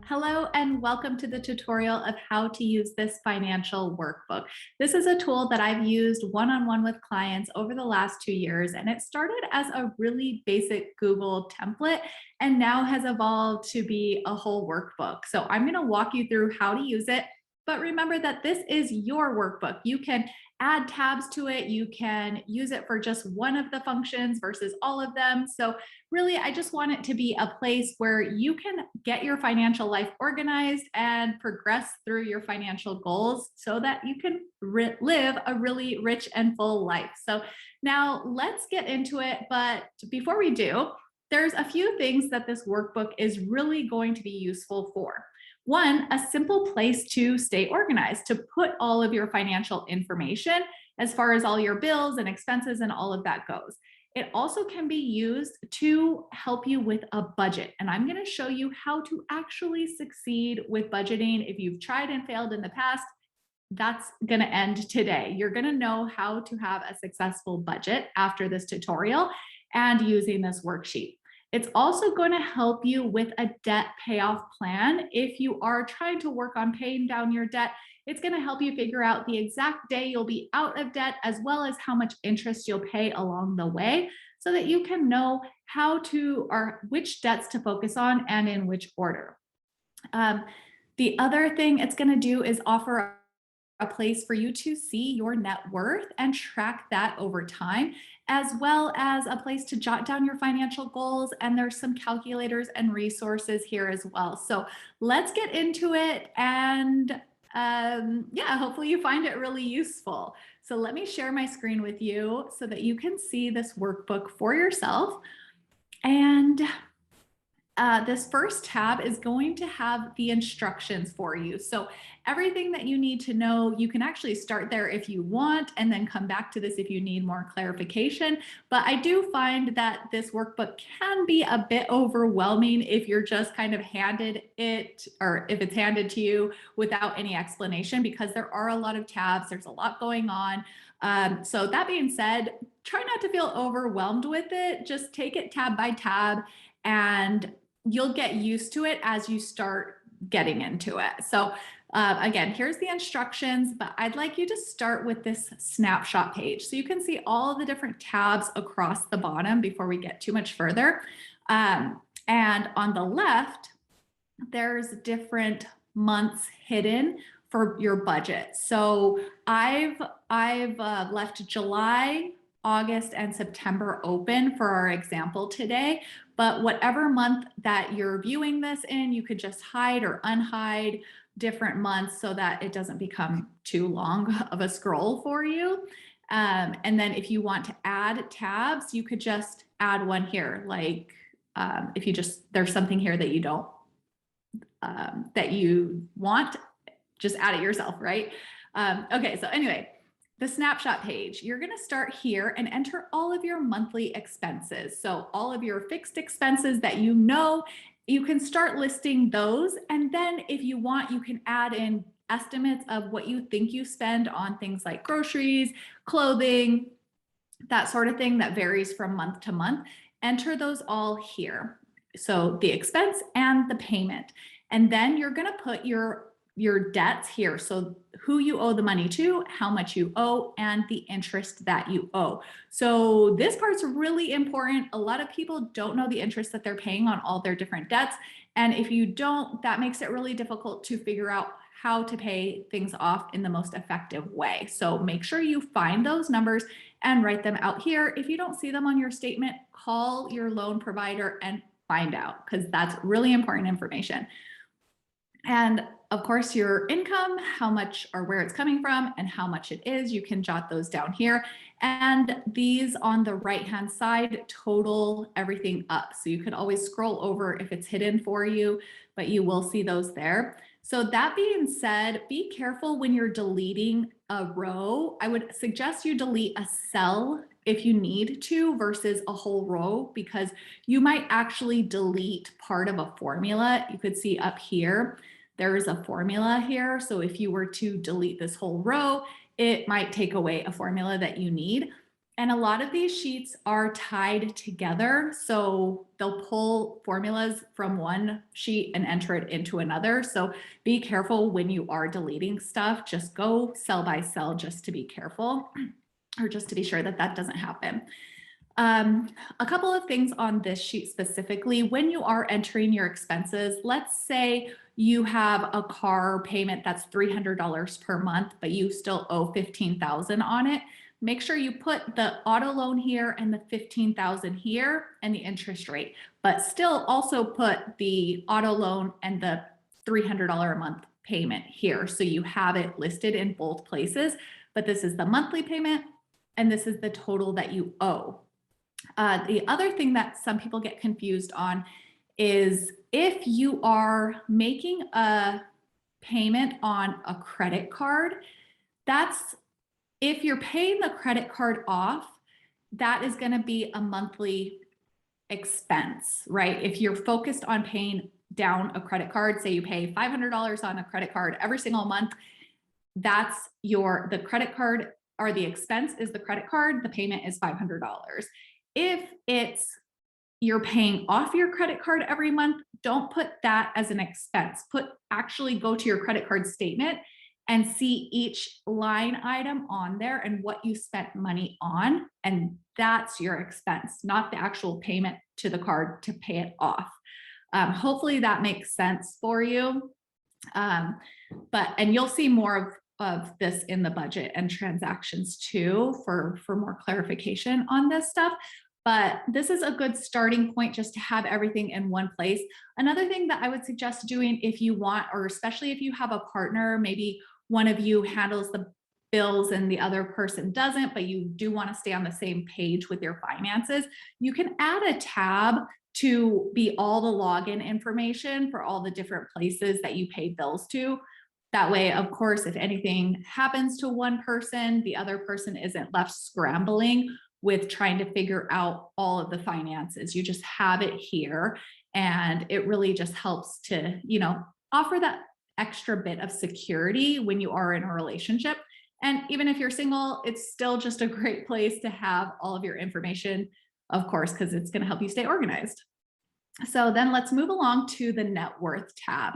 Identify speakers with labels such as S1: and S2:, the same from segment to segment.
S1: Hello and welcome to the tutorial of how to use this financial workbook. This is a tool that I've used one-on-one with clients over the last 2 years, and it started as a really basic Google template and now has evolved to be a whole workbook. So I'm going to walk you through how to use it, but remember that this is your workbook. You can add tabs to it. You can use it for just one of the functions versus all of them. So really, I just want it to be a place where you can get your financial life organized and progress through your financial goals so that you can live a really rich and full life. So now let's get into it. But before we do, there's a few things that this workbook is really going to be useful for. One, a simple place to stay organized, to put all of your financial information as far as all your bills and expenses and all of that goes. It also can be used to help you with a budget. And I'm going to show you how to actually succeed with budgeting. If you've tried and failed in the past, that's going to end today. You're going to know how to have a successful budget after this tutorial and using this worksheet. It's also going to help you with a debt payoff plan. If you are trying to work on paying down your debt, it's going to help you figure out the exact day you'll be out of debt, as well as how much interest you'll pay along the way, so that you can know how to, or which debts to focus on and in which order. The other thing it's going to do is offer a place for you to see your net worth and track that over time, as well as a place to jot down your financial goals. And there's some calculators and resources here as well. So let's get into it. And yeah, hopefully you find it really useful. So let me share my screen with you so that you can see this workbook for yourself. And this first tab is going to have the instructions for you. So everything that you need to know, you can actually start there if you want, and then come back to this if you need more clarification. But I do find that this workbook can be a bit overwhelming if you're just kind of handed it, or if it's handed to you without any explanation, because there are a lot of tabs, there's a lot going on. So that being said, try not to feel overwhelmed with it. Just take it tab by tab, and you'll get used to it as you start getting into it. So again, here's the instructions, but I'd like you to start with this snapshot page. So you can see all the different tabs across the bottom before we get too much further. And on the left, there's different months hidden for your budget. So I've left July, August, and September open for our example today, but whatever month that you're viewing this in, you could just hide or unhide different months so that it doesn't become too long of a scroll for you. And then if you want to add tabs, you could just add one here. Like if you there's something here that you don't, that you want, just add it yourself, right? Okay, so anyway, the snapshot page, you're going to start here and enter all of your monthly expenses. So all of your fixed expenses that you know, you can start listing those. And then if you want, you can add in estimates of what you think you spend on things like groceries, clothing, that sort of thing that varies from month to month. Enter those all here. So the expense and the payment. And then you're going to put your debts here. So who you owe the money to, how much you owe, and the interest that you owe. So this part's really important. A lot of people don't know the interest that they're paying on all their different debts. And if you don't, that makes it really difficult to figure out how to pay things off in the most effective way. So make sure you find those numbers and write them out here. If you don't see them on your statement, call your loan provider and find out, because that's really important information. And of course, your income, how much or where it's coming from and how much it is, you can jot those down here. And these on the right-hand side total everything up. So you could always scroll over if it's hidden for you, but you will see those there. So that being said, be careful when you're deleting a row. I would suggest you delete a cell if you need to versus a whole row, because you might actually delete part of a formula. You could see up here, there is a formula here. So if you were to delete this whole row, it might take away a formula that you need. And a lot of these sheets are tied together. So they'll pull formulas from one sheet and enter it into another. So be careful when you are deleting stuff. Just go cell by cell just to be careful, or just to be sure that that doesn't happen. A couple of things on this sheet specifically. When you are entering your expenses, let's say you have a car payment that's $300 per month, but you still owe $15,000 on it. Make sure you put the auto loan here and the $15,000 here and the interest rate, but still also put the auto loan and the $300 a month payment here. So you have it listed in both places, but this is the monthly payment and this is the total that you owe. The other thing that some people get confused on is if you are making a payment on a credit card, that's if you're paying the credit card off, that is going to be a monthly expense, right? If you're focused on paying down a credit card, say you pay $500 on a credit card every single month, that's the credit card, or the expense is the credit card, the payment is $500. If you're paying off your credit card every month, don't put that as an expense. Actually go to your credit card statement and see each line item on there and what you spent money on. And that's your expense, not the actual payment to the card to pay it off. Hopefully that makes sense for you. And you'll see more of this in the budget and transactions too for more clarification on this stuff. But this is a good starting point just to have everything in one place. Another thing that I would suggest doing if you want, or especially if you have a partner, maybe one of you handles the bills and the other person doesn't, but you do want to stay on the same page with your finances, you can add a tab to be all the login information for all the different places that you pay bills to. That way, of course, if anything happens to one person, the other person isn't left scrambling with trying to figure out all of the finances. You just have it here, and it really just helps to, offer that extra bit of security when you are in a relationship. And even if you're single, it's still just a great place to have all of your information, of course, because it's going to help you stay organized. So then let's move along to the net worth tab.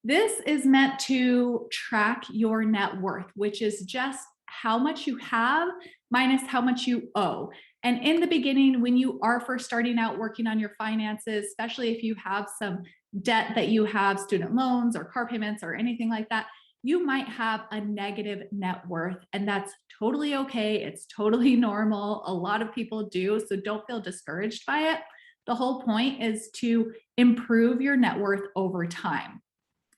S1: This is meant to track your net worth, which is just how much you have minus how much you owe. And in the beginning, when you are first starting out working on your finances, especially if you have some debt that you have, student loans or car payments or anything like that, you might have a negative net worth, and that's totally okay. It's totally normal. A lot of people do, so don't feel discouraged by it. The whole point is to improve your net worth over time.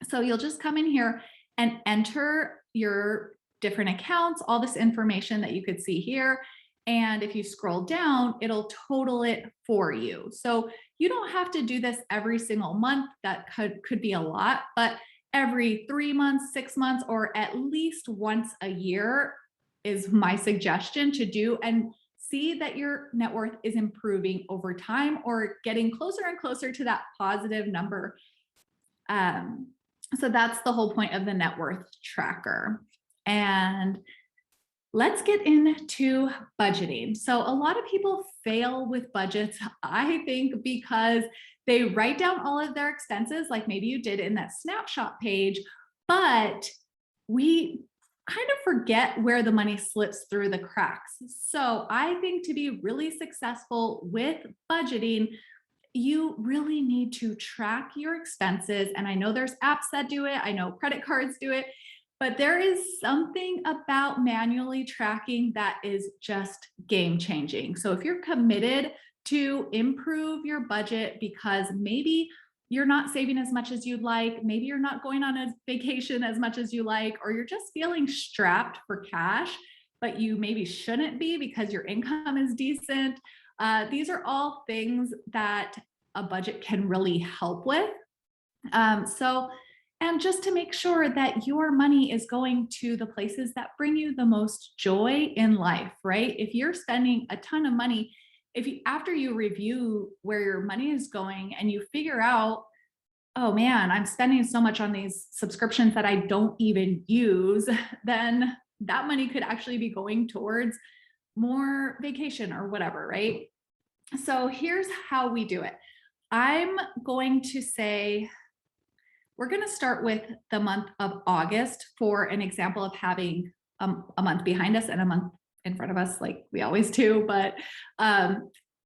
S1: So you'll just come in here and enter your different accounts, all this information that you could see here. And if you scroll down, it'll total it for you. So you don't have to do this every single month. That could be a lot, but every 3 months, 6 months, or at least once a year is my suggestion to do, and see that your net worth is improving over time or getting closer and closer to that positive number. So that's the whole point of the net worth tracker. And let's get into budgeting. So a lot of people fail with budgets, I think, because they write down all of their expenses, like maybe you did in that snapshot page, but we kind of forget where the money slips through the cracks. So I think to be really successful with budgeting, you really need to track your expenses. And I know there's apps that do it. I know credit cards do it, but there is something about manually tracking that is just game changing. So if you're committed to improve your budget because maybe you're not saving as much as you'd like, maybe you're not going on a vacation as much as you like, or you're just feeling strapped for cash, but you maybe shouldn't be because your income is decent. These are all things that a budget can really help with. And just to make sure that your money is going to the places that bring you the most joy in life, right? If you're spending a ton of money, after you review where your money is going and you figure out, oh man, I'm spending so much on these subscriptions that I don't even use, then that money could actually be going towards more vacation or whatever, right? So here's how we do it. I'm going to say, we're going to start with the month of August for an example of having a month behind us and a month in front of us, like we always do. But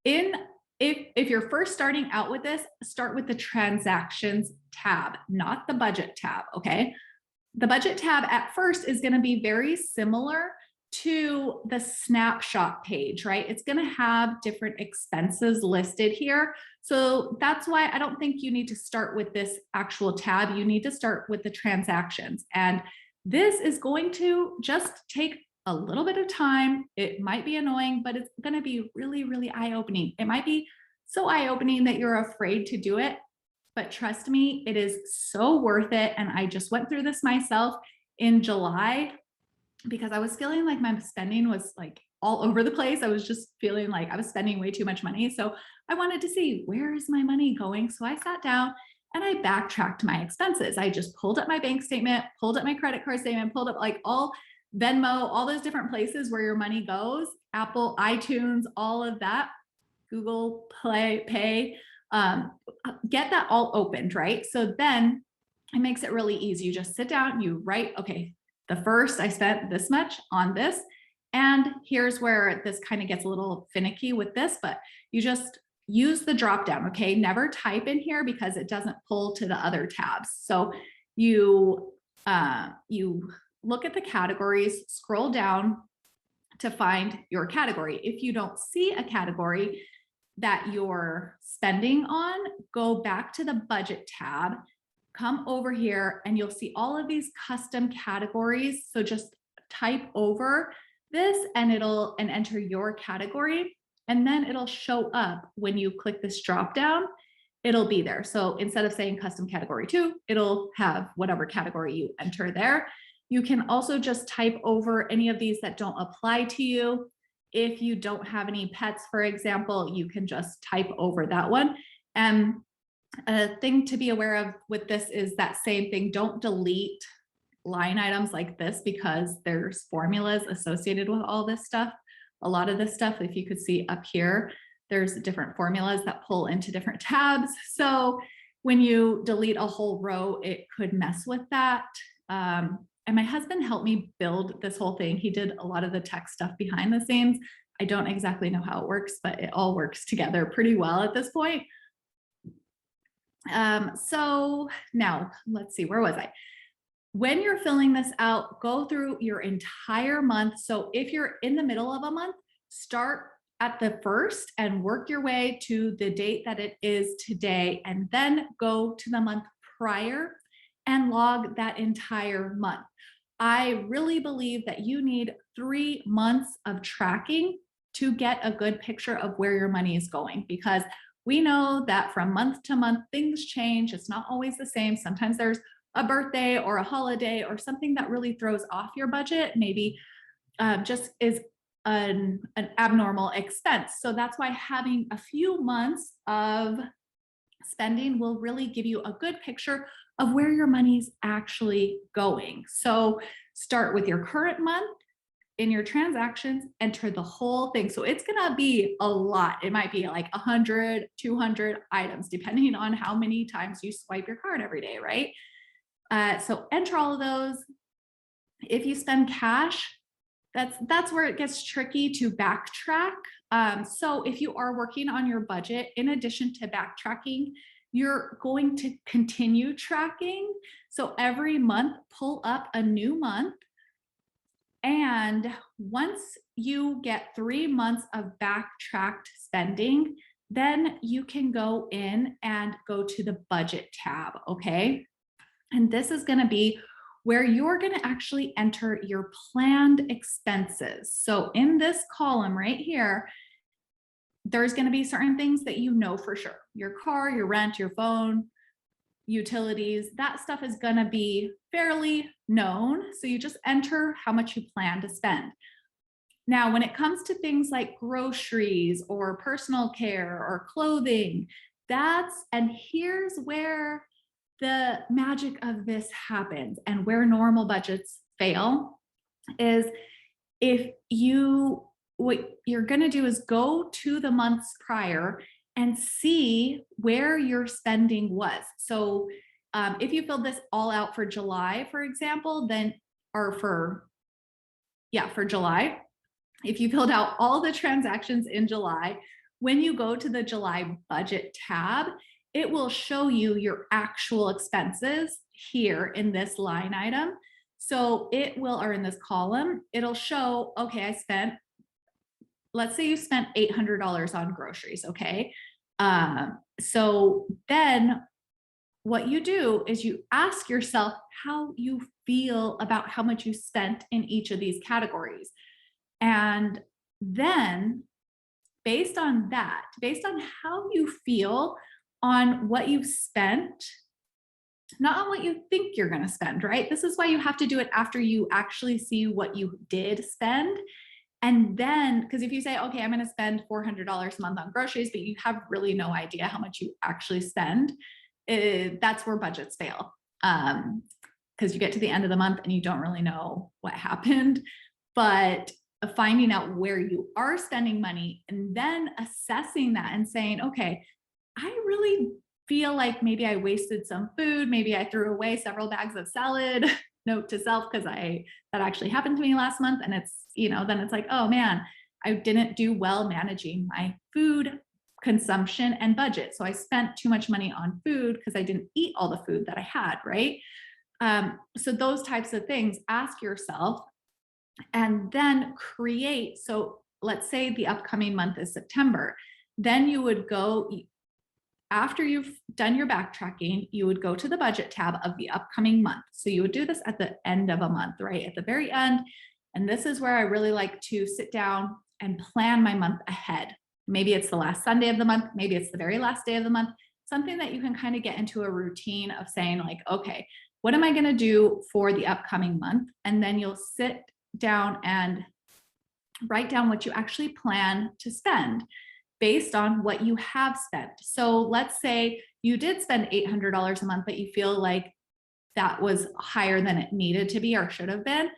S1: if you're first starting out with this, start with the transactions tab, not the budget tab, okay? The budget tab at first is going to be very similar to the snapshot page, right? It's going to have different expenses listed here. So that's why I don't think you need to start with this actual tab. You need to start with the transactions. And this is going to just take a little bit of time. It might be annoying, but it's going to be really, really eye-opening. It might be so eye-opening that you're afraid to do it, but trust me, it is so worth it. And I just went through this myself in July because I was feeling like my spending was like all over the place. I was just feeling like I was spending way too much money. So I wanted to see, where is my money going? So I sat down and I backtracked my expenses. I just pulled up my bank statement, pulled up my credit card statement, pulled up like all Venmo, all those different places where your money goes, Apple, iTunes, all of that, Google Play, Pay, get that all opened, right? So then it makes it really easy. You just sit down, you write, okay, the first I spent this much on this. And here's where this kind of gets a little finicky with this, but you just use the drop down, okay? Never type in here because it doesn't pull to the other tabs. So you look at the categories, scroll down to find your category. If you don't see a category that you're spending on, go back to the budget tab, come over here, and you'll see all of these custom categories. So just type over this and enter your category, and then it'll show up when you click this drop down. It'll be there. So instead of saying custom category 2, it'll have whatever category you enter there. You can also just type over any of these that don't apply to you. If you don't have any pets, for example, you can just type over that one. And a thing to be aware of with this is that same thing. Don't delete line items like this because there's formulas associated with all this stuff. A lot of this stuff, if you could see up here, there's different formulas that pull into different tabs. So when you delete a whole row, it could mess with that. And my husband helped me build this whole thing. He did a lot of the tech stuff behind the scenes. I don't exactly know how it works, but it all works together pretty well at this point. So now let's see, where was I? When you're filling this out, go through your entire month. So if you're in the middle of a month, start at the first and work your way to the date that it is today, and then go to the month prior and log that entire month. I really believe that you need 3 months of tracking to get a good picture of where your money is going, because we know that from month to month, things change. It's not always the same. Sometimes there's a birthday or a holiday or something that really throws off your budget, maybe just is an abnormal expense. So that's why having a few months of spending will really give you a good picture of where your money's actually going. So start with your current month. In your transactions, enter the whole thing. So it's gonna be a lot. It might be like 100, 200 items, depending on how many times you swipe your card every day, right? So enter all of those. If you spend cash, that's where it gets tricky to backtrack. So if you are working on your budget, in addition to backtracking, you're going to continue tracking. So every month, pull up a new month. And once you get 3 months of backtracked spending, then you can go in and go to the budget tab, okay? And this is gonna be where you're gonna actually enter your planned expenses. So in this column right here, there's gonna be certain things that you know for sure. Your car, your rent, your phone, utilities, that stuff is gonna be fairly known. So you just enter how much you plan to spend. Now, when it comes to things like groceries or personal care or clothing, and here's where the magic of this happens and where normal budgets fail, is if you what you're going to do is go to the months prior and see where your spending was. So if you filled this all out for July, for example, then, or for July, if you filled out all the transactions in July, when you go to the July budget tab, it will show you your actual expenses here in this line item. So it will, or in this column, it'll show, okay, let's say you spent $800 on groceries, okay? So then what you do is you ask yourself how you feel about how much you spent in each of these categories. And then based on that, based on how you feel on what you've spent, not on what you think you're going to spend, right? This is why you have to do it after you actually see what you did spend. And then, because if you say, okay, I'm going to spend $400 a month on groceries, but you have really no idea how much you actually spend, that's where budgets fail. Because you get to the end of the month and you don't really know what happened. But finding out where you are spending money and then assessing that and saying, okay, I really feel like maybe I wasted some food. Maybe I threw away several bags of salad. Note to self, because that actually happened to me last month. And it's, then it's like, oh man, I didn't do well managing my food consumption and budget. So I spent too much money on food because I didn't eat all the food that I had, right? So those types of things, ask yourself, and then create. So let's say the upcoming month is September. Then you would go, after you've done your backtracking, you would go to the budget tab of the upcoming month. So you would do this at the end of a month, right? At the very end. And this is where I really like to sit down and plan my month ahead. Maybe it's the last Sunday of the month. Maybe it's the very last day of the month. Something that you can kind of get into a routine of saying like, okay, what am I going to do for the upcoming month? And then you'll sit down and write down what you actually plan to spend based on what you have spent. So let's say you did spend $800 a month, but you feel like that was higher than it needed to be or should have been.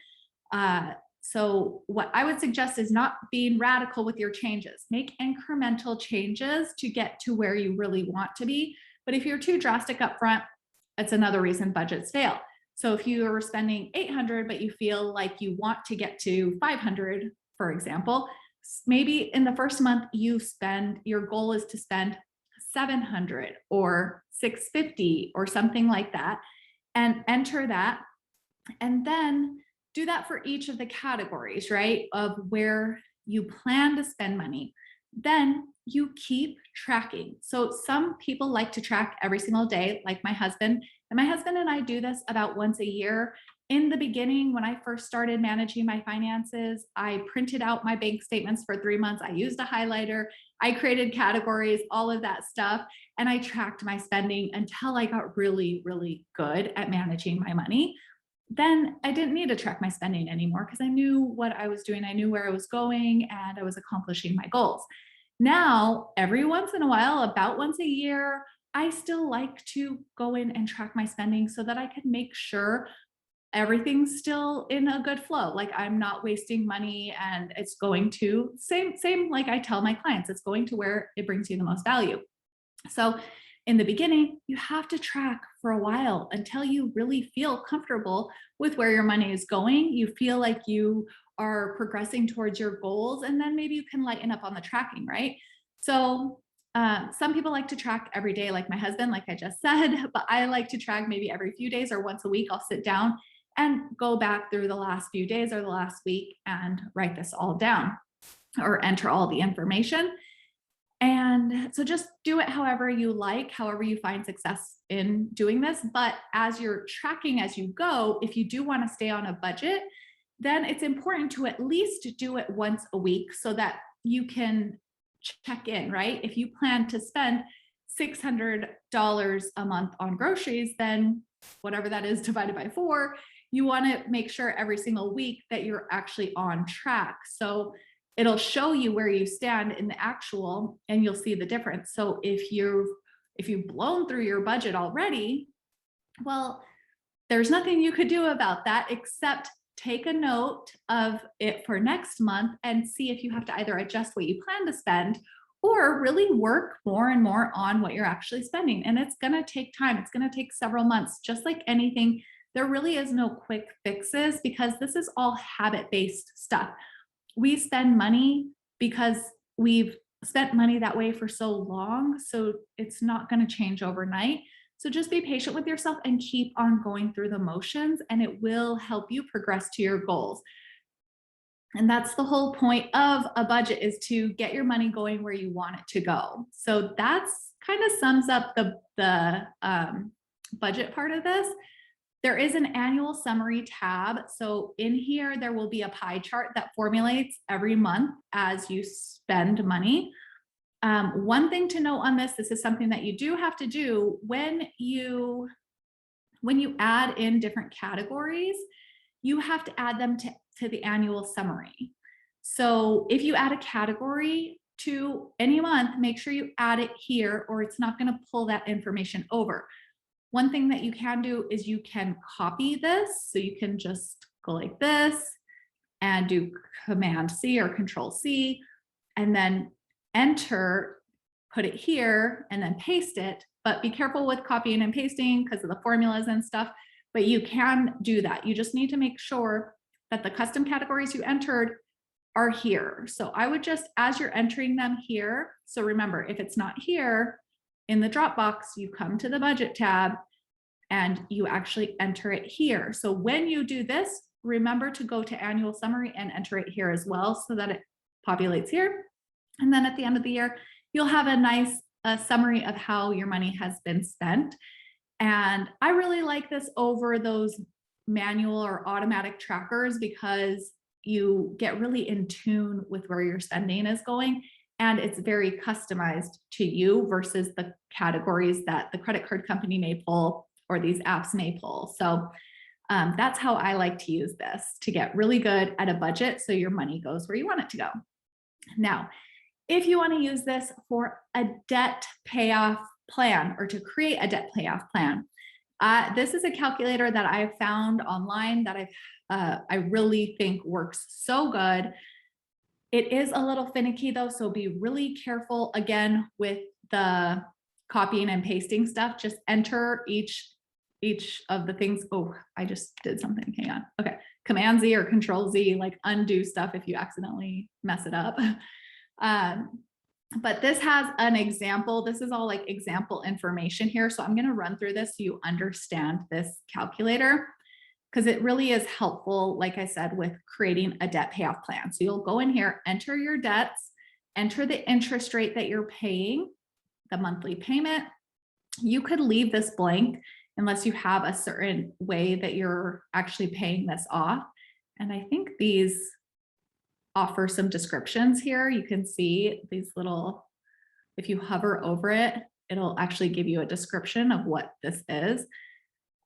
S1: So what I would suggest is not being radical with your changes. Make incremental changes to get to where you really want to be. But if you're too drastic up front, that's another reason budgets fail. So if you are spending 800, but you feel like you want to get to 500, for example, maybe in the first month your goal is to spend 700 or 650 or something like that, and enter that. And then do that for each of the categories, right? Of where you plan to spend money. Then you keep tracking. So some people like to track every single day, like my husband. And my husband and I do this about once a year. In the beginning, when I first started managing my finances, I printed out my bank statements for 3 months. I used a highlighter. I created categories, all of that stuff. And I tracked my spending until I got really, really good at managing my money. Then I didn't need to track my spending anymore because I knew what I was doing. I knew where I was going and I was accomplishing my goals. Now, every once in a while, about once a year, I still like to go in and track my spending so that I can make sure everything's still in a good flow. Like I'm not wasting money and it's going to same like I tell my clients, it's going to where it brings you the most value. So in the beginning, you have to track for a while until you really feel comfortable with where your money is going. You feel like you are progressing towards your goals, and then maybe you can lighten up on the tracking, right? So some people like to track every day, like my husband, like I just said, but I like to track maybe every few days or once a week. I'll sit down and go back through the last few days or the last week and write this all down or enter all the information. And so just do it however you like, however you find success in doing this. But as you're tracking as you go, if you do want to stay on a budget, then it's important to at least do it once a week so that you can check in, right? If you plan to spend $600 a month on groceries, then whatever that is divided by 4, you want to make sure every single week that you're actually on track. So it'll show you where you stand in the actual, and you'll see the difference. So if you've blown through your budget already, well, there's nothing you could do about that except take a note of it for next month and see if you have to either adjust what you plan to spend or really work more and more on what you're actually spending. And it's going to take time. It's going to take several months. Just like anything, there really is no quick fixes because this is all habit-based stuff. We spend money because we've spent money that way for so long. So it's not going to change overnight. So just be patient with yourself and keep on going through the motions, and it will help you progress to your goals. And that's the whole point of a budget, is to get your money going where you want it to go. So that's kind of sums up the budget part of this. There is an annual summary tab. So in here, there will be a pie chart that formulates every month as you spend money. One thing to note on this is something that you do have to do when you add in different categories, you have to add them to the annual summary. So if you add a category to any month, make sure you add it here or it's not going to pull that information over. One thing that you can do is you can copy this. So you can just go like this and do Command C or Control C and then enter, put it here and then paste it. But be careful with copying and pasting because of the formulas and stuff. But you can do that. You just need to make sure that the custom categories you entered are here. So I would just, as you're entering them here, so remember, if it's not here in the Dropbox, you come to the budget tab and you actually enter it here. So when you do this, remember to go to annual summary and enter it here as well so that it populates here. And then at the end of the year, you'll have a nice summary of how your money has been spent. And I really like this over those manual or automatic trackers because you get really in tune with where your spending is going. And it's very customized to you versus the categories that the credit card company may pull or these apps may pull. So that's how I like to use this, to get really good at a budget so your money goes where you want it to go. Now, if you want to use this for a debt payoff plan or to create a debt payoff plan, this is a calculator that I've found online that I really think works so good. It is a little finicky though, so be really careful again with the copying and pasting stuff. Just enter each of the things. Oh, I just did something. Hang on. Okay. Command Z or Control Z, like undo stuff if you accidentally mess it up. But this has an example. This is all like example information here. So I'm going to run through this so you understand this calculator because it really is helpful, like I said, with creating a debt payoff plan. So you'll go in here, enter your debts, enter the interest rate that you're paying, the monthly payment. You could leave this blank unless you have a certain way that you're actually paying this off. And I think these offer some descriptions here. You can see these little, if you hover over it, it'll actually give you a description of what this is.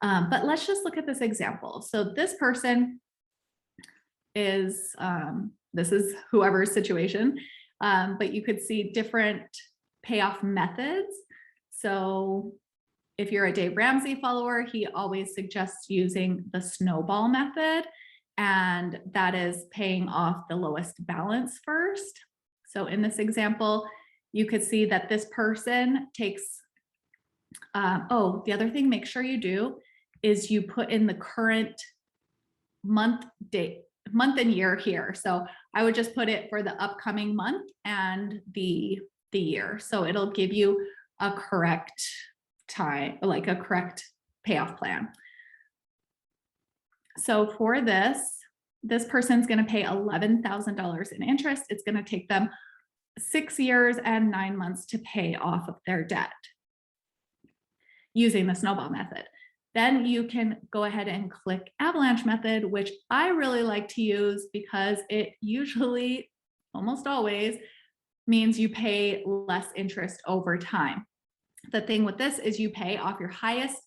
S1: But let's just look at this example. So this person is, this is whoever's situation, but you could see different payoff methods. So if you're a Dave Ramsey follower, he always suggests using the snowball method. And that is paying off the lowest balance first. So in this example, you could see that this person takes, the other thing, make sure you do is you put in the current month and year here. So I would just put it for the upcoming month and the year. So it'll give you a correct time, like a correct payoff plan. So for this person's going to pay $11,000 in interest. It's going to take them 6 years and 9 months to pay off of their debt using the snowball method. Then you can go ahead and click avalanche method, which I really like to use because it usually, almost always, means you pay less interest over time. The thing with this is you pay off your highest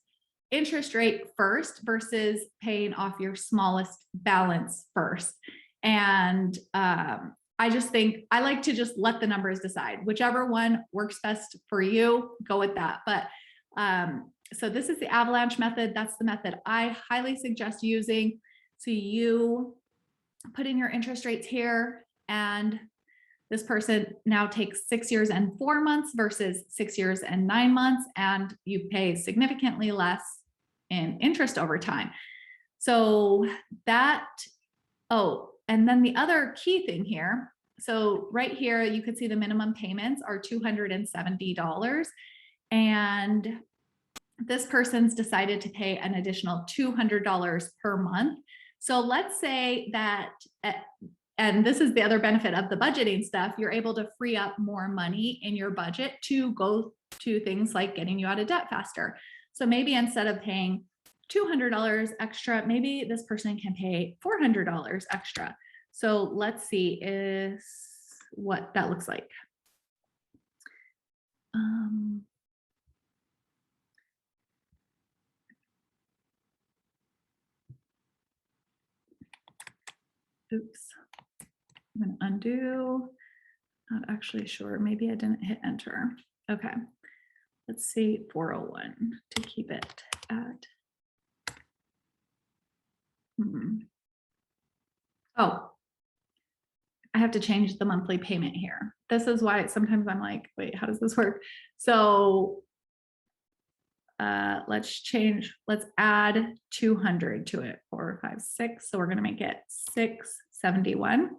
S1: interest rate first versus paying off your smallest balance first. And I just think I like to just let the numbers decide. Whichever one works best for you, go with that. But so this is the avalanche method. That's the method I highly suggest using. So you put in your interest rates here, and this person now takes 6 years and 4 months versus 6 years and 9 months, and you pay significantly less in interest over time. So that, oh, and then the other key thing here, so right here, you could see the minimum payments are $270, and this person's decided to pay an additional $200 per month. So let's say that, and this is the other benefit of the budgeting stuff, you're able to free up more money in your budget to go to things like getting you out of debt faster. So maybe instead of paying $200 extra, maybe this person can pay $400 extra. So let's see what that looks like. Oops, I'm gonna undo. Not actually sure, maybe I didn't hit enter. Okay, let's see 401 to keep it at. Oh, I have to change the monthly payment here. This is why sometimes I'm like, wait, how does this work? So let's add 200 to it, 4, 5, 6. So we're gonna make it 671.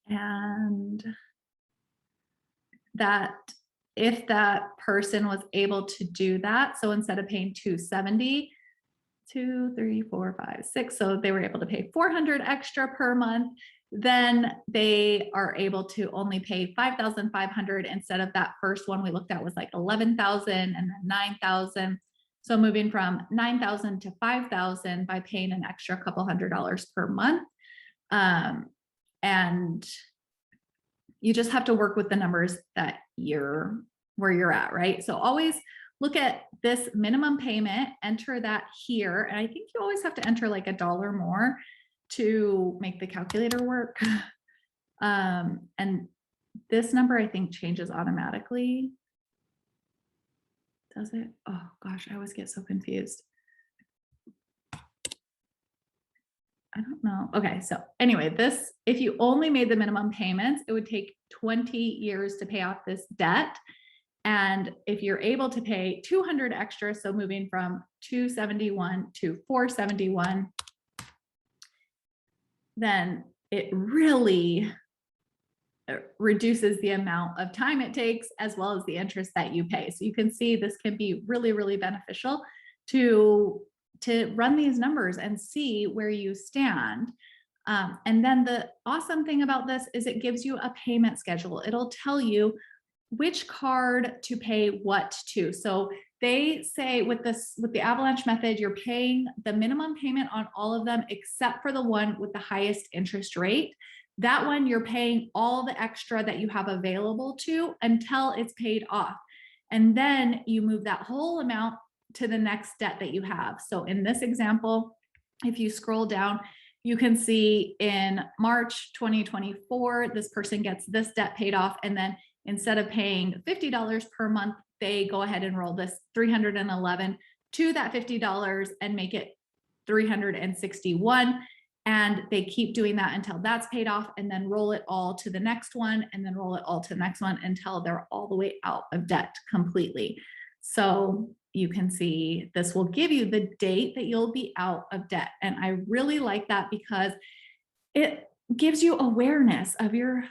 S1: And that if that person was able to do that, so instead of paying 270, 2, 3, 4, 5, 6, so they were able to pay 400 extra per month, then they are able to only pay 5,500 instead of that first one we looked at was like 11,000 and then 9,000. So moving from 9,000 to 5,000 by paying an extra couple $100 per month. And you just have to work with the numbers that where you're at, right? So always look at this minimum payment, enter that here. And I think you always have to enter like $1 more to make the calculator work. And this number I think changes automatically. Does it? Oh gosh, I always get so confused. I don't know. Okay, so anyway, this, if you only made the minimum payments, it would take 20 years to pay off this debt. And if you're able to pay 200 extra, so moving from 271 to 471, then it really reduces the amount of time it takes as well as the interest that you pay. So you can see this can be really, really beneficial to run these numbers and see where you stand. And then the awesome thing about this is it gives you a payment schedule. It'll tell you which card to pay what to. So they say with the Avalanche method, you're paying the minimum payment on all of them except for the one with the highest interest rate. That one you're paying all the extra that you have available to until it's paid off. And then you move that whole amount to the next debt that you have. So in this example, if you scroll down, you can see in March 2024, this person gets this debt paid off. And then instead of paying $50 per month, they go ahead and roll this 311 to that $50 and make it 361. And they keep doing that until that's paid off, and then roll it all to the next one, and then roll it all to the next one until they're all the way out of debt completely. So you can see this will give you the date that you'll be out of debt. And I really like that because it gives you awareness of your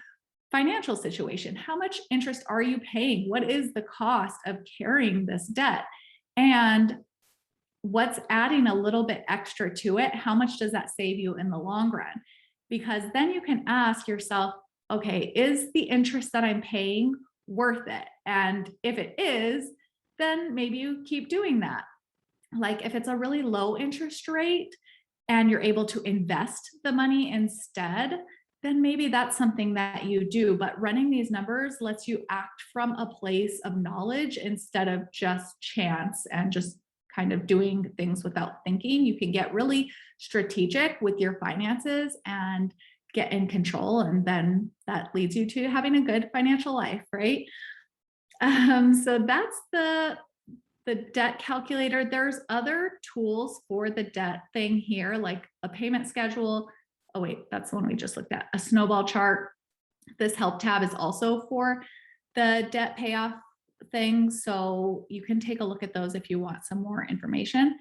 S1: financial situation. How much interest are you paying? What is the cost of carrying this debt? And what's adding a little bit extra to it? How much does that save you in the long run? Because then you can ask yourself, okay, is the interest that I'm paying worth it? And if it is, then maybe you keep doing that. Like if it's a really low interest rate and you're able to invest the money instead, then maybe that's something that you do. But running these numbers lets you act from a place of knowledge instead of just chance and just kind of doing things without thinking. You can get really strategic with your finances and get in control. And then that leads you to having a good financial life, right? So that's the the debt calculator. There's other tools for the debt thing here, like a payment schedule. Oh, wait, that's the one we just looked at. A snowball chart. This help tab is also for the debt payoff thing. So you can take a look at those if you want some more information.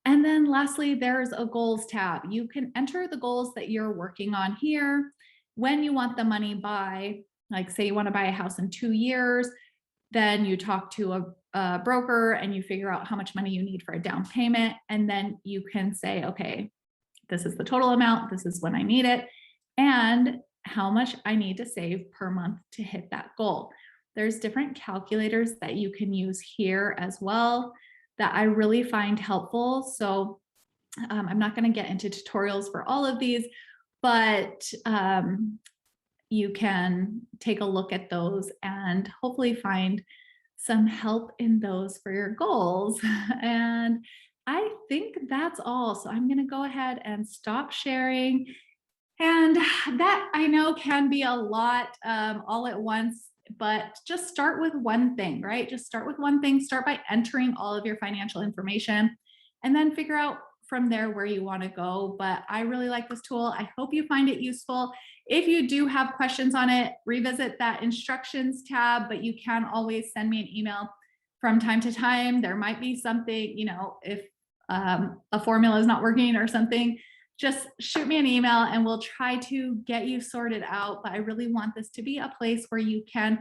S1: And then lastly, there's a goals tab. You can enter the goals that you're working on here, when you want the money by, like say you want to buy a house in 2 years, then you talk to a broker and you figure out how much money you need for a down payment. And then you can say, okay, this is the total amount, this is when I need it, and how much I need to save per month to hit that goal. There's different calculators that you can use here as well that I really find helpful. So I'm not going to get into tutorials for all of these, but you can take a look at those and hopefully find some help in those for your goals. And I think that's all. So I'm going to go ahead and stop sharing. And that I know can be a lot all at once, but just start with one thing, right? Just start with one thing. Start by entering all of your financial information and then figure out from there where you want to go. But I really like this tool. I hope you find it useful. If you do have questions on it, revisit that instructions tab, but you can always send me an email from time to time. There might be something, if a formula is not working or something, just shoot me an email and we'll try to get you sorted out. But I really want this to be a place where you can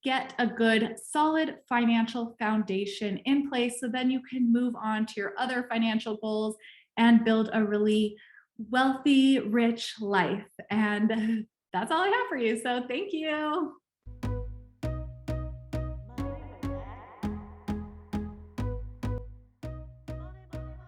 S1: get a good, solid financial foundation in place so then you can move on to your other financial goals and build a really wealthy, rich life. And that's all I have for you. So thank you.